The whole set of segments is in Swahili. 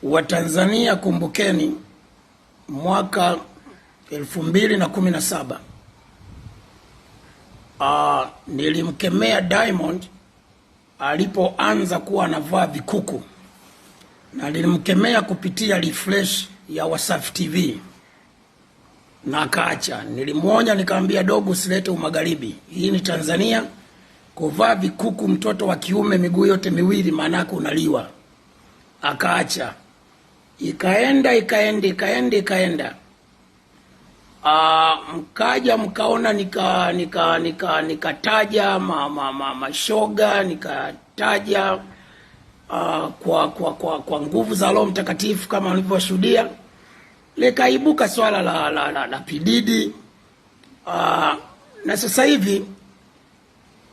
Watanzania kumbukeni, mwaka 2017 nilimkemea Diamond alipoanza kuwa anavaa vikuku, na nilimkemea kupitia refresh ya Wasafi TV na akaacha. Nilimuonya nikamwambia, dogo, usilete umagharibi, hii ni Tanzania. Kuvaa vikuku mtoto wa kiume miguu yote miwili maanake unaliwa. Akaacha. Ikaenda. Mkaja mkaona nikataja mashoga, nikataja kwa nguvu za Roho Mtakatifu kama nilivyoshuhudia. Likaibuka swala la P-Diddy, na sasa hivi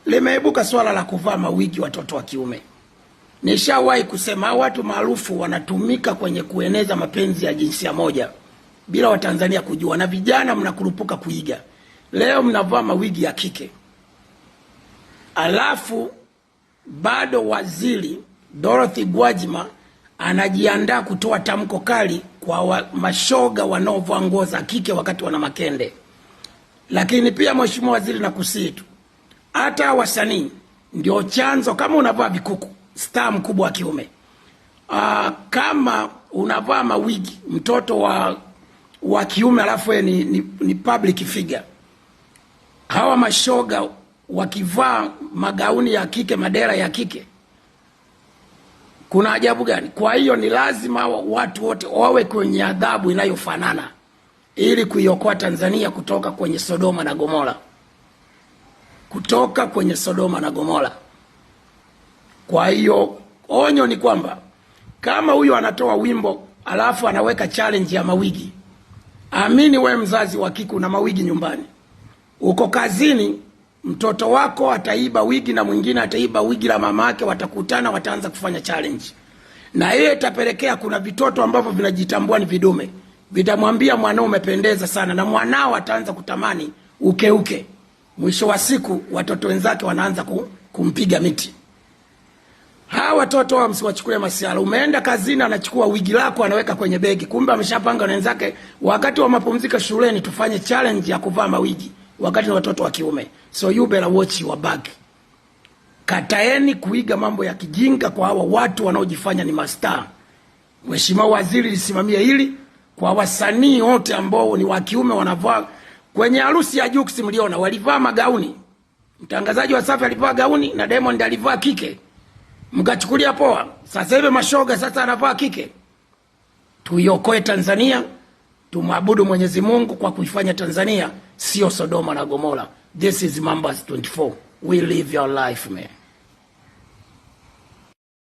limeibuka swala la kuvaa mawigi watoto wa kiume. Nishawahi kusema watu maarufu wanatumika kwenye kueneza mapenzi ya jinsia moja bila Watanzania kujua, na vijana mnakurupuka kuiga. Leo mnavaa mawigi ya kike, alafu bado waziri Dorothy Gwajima anajiandaa kutoa tamko kali kwa mashoga wanaovaa nguo za kike wakati wana makende. Lakini pia mheshimiwa waziri, nakusihi tu, hata wasanii ndio chanzo. Kama unavaa vikuku, star mkubwa wa kiume, kama unavaa mawigi mtoto wa kiume, alafu ni public figure, hawa mashoga wakivaa magauni ya kike, madera ya kike, kuna ajabu gani? Kwa hiyo ni lazima watu wote wawe kwenye adhabu inayofanana ili kuiokoa Tanzania kutoka kwenye Sodoma na Gomora. Kwa hiyo onyo ni kwamba kama huyu anatoa wimbo alafu anaweka challenge ya mawigi, amini we mzazi wa kike na mawigi nyumbani, uko kazini, mtoto wako ataiba wigi na mwingine ataiba wigi la mama yake, watakutana, wataanza kufanya challenge, na yeye itapelekea kuna vitoto ambavyo vinajitambua ni vidume, vitamwambia mwanao umependeza sana, na mwanao ataanza kutamani ukeuke. Mwisho wa siku watoto wenzake wanaanza kumpiga miti. Hawa watoto wa msiwachukulie masiala. Umeenda kazini, anachukua wigi lako anaweka kwenye begi, kumbe ameshapanga na wenzake, wakati wa mapumziko shuleni tufanye challenge ya kuvaa mawigi wakati ni watoto wa kiume. So you better watch your back. Kataeni kuiga mambo ya kijinga kwa hawa watu wanaojifanya ni mastaa. Mheshimiwa waziri, lisimamia hili kwa wasanii wote ambao ni wa kiume wanavaa. Kwenye harusi ya Jux mliona walivaa magauni. Mtangazaji wa Safi alivaa gauni na Diamond alivaa kike. Mkachukulia poa. Sasa hivi mashoga sasa anavaa kike. Tuiokoe Tanzania, tumwabudu Mwenyezi Mungu kwa kuifanya Tanzania sio Sodoma na Gomora. This is Mambas 24. We live your life, man.